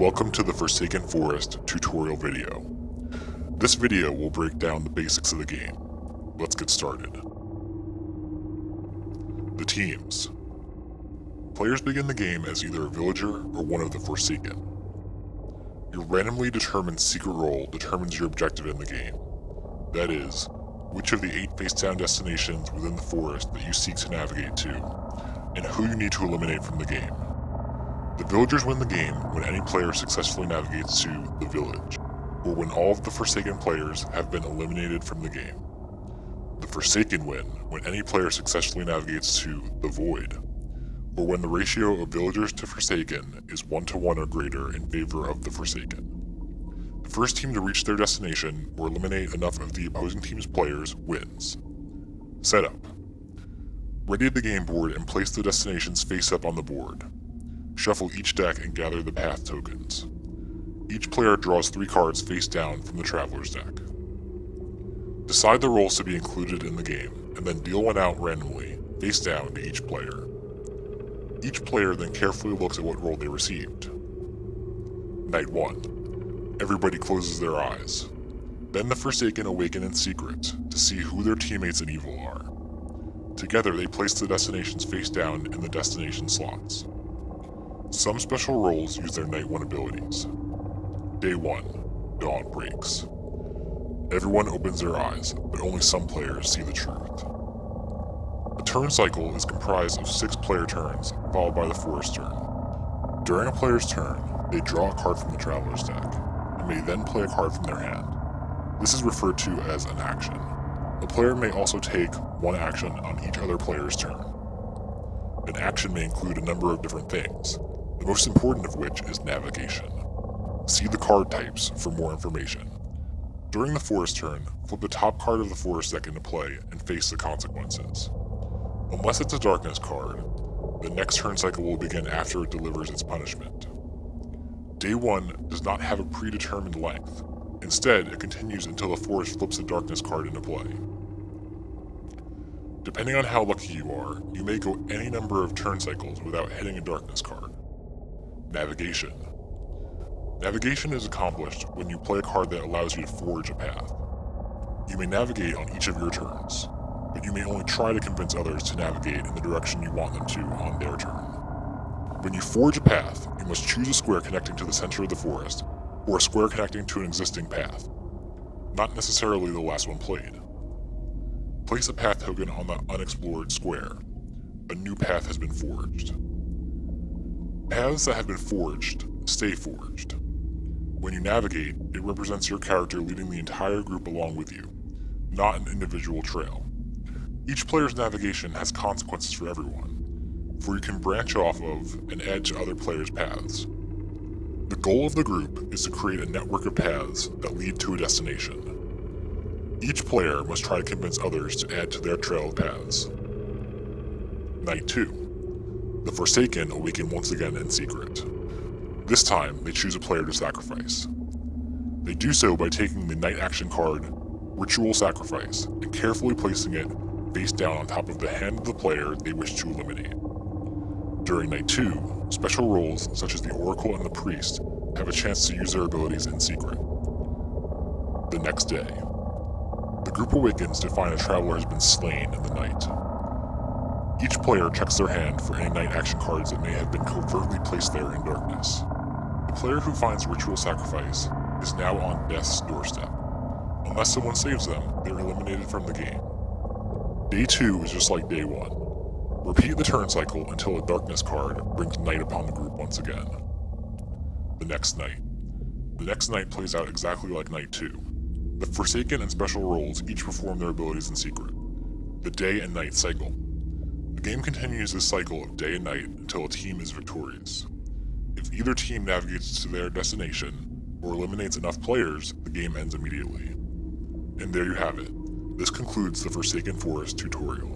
Welcome to the Forsaken Forest tutorial video. This video will break down the basics of the game. Let's get started. The teams. Players begin the game as either a villager or one of the Forsaken. Your randomly determined secret role determines your objective in the game. That is, which of the 8 face-down destinations within the forest that you seek to navigate to, and who you need to eliminate from the game. The villagers win the game when any player successfully navigates to the village, or when all of the Forsaken players have been eliminated from the game. The Forsaken win when any player successfully navigates to the void, or when the ratio of villagers to Forsaken is 1-to-1 or greater in favor of the Forsaken. The first team to reach their destination or eliminate enough of the opposing team's players wins. Setup. Ready the game board and place the destinations face up on the board. Shuffle each deck and gather the path tokens. Each player draws 3 cards face down from the Traveler's deck. Decide the roles to be included in the game, and then deal one out randomly, face down to each player. Each player then carefully looks at what role they received. Night 1. Everybody closes their eyes. Then the Forsaken awaken in secret to see who their teammates in evil are. Together they place the destinations face down in the destination slots. Some special roles use their Night 1 abilities. Day 1. Dawn breaks. Everyone opens their eyes, but only some players see the truth. A turn cycle is comprised of 6 player turns, followed by the forest turn. During a player's turn, they draw a card from the Traveler's deck, and may then play a card from their hand. This is referred to as an action. A player may also take one action on each other player's turn. An action may include a number of different things, the most important of which is navigation. See the card types for more information. During the forest turn, flip the top card of the forest deck into play and face the consequences. Unless it's a darkness card, the next turn cycle will begin after it delivers its punishment. Day 1 does not have a predetermined length. Instead, it continues until the forest flips a darkness card into play. Depending on how lucky you are, you may go any number of turn cycles without hitting a darkness card. Navigation. Navigation is accomplished when you play a card that allows you to forge a path. You may navigate on each of your turns, but you may only try to convince others to navigate in the direction you want them to on their turn. When you forge a path, you must choose a square connecting to the center of the forest, or a square connecting to an existing path, not necessarily the last one played. Place a path token on the unexplored square. A new path has been forged. Paths that have been forged stay forged. When you navigate, it represents your character leading the entire group along with you, not an individual trail. Each player's navigation has consequences for everyone, for you can branch off of and add to other players' paths. The goal of the group is to create a network of paths that lead to a destination. Each player must try to convince others to add to their trail of paths. Night 2. The Forsaken awaken once again in secret. This time, they choose a player to sacrifice. They do so by taking the night action card, Ritual Sacrifice, and carefully placing it face down on top of the hand of the player they wish to eliminate. During Night 2, special roles such as the Oracle and the Priest have a chance to use their abilities in secret. The next day, the group awakens to find a traveler has been slain in the night. Each player checks their hand for any night action cards that may have been covertly placed there in darkness. The player who finds Ritual Sacrifice is now on death's doorstep. Unless someone saves them, they're eliminated from the game. Day 2 is just like Day 1. Repeat the turn cycle until a darkness card brings night upon the group once again. The next night. The next night plays out exactly like Night 2. The Forsaken and special roles each perform their abilities in secret. The day and night cycle. The game continues this cycle of day and night until a team is victorious. If either team navigates to their destination, or eliminates enough players, the game ends immediately. And there you have it. This concludes the Forsaken Forest tutorial.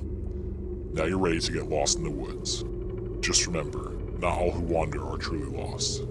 Now you're ready to get lost in the woods. Just remember, not all who wander are truly lost.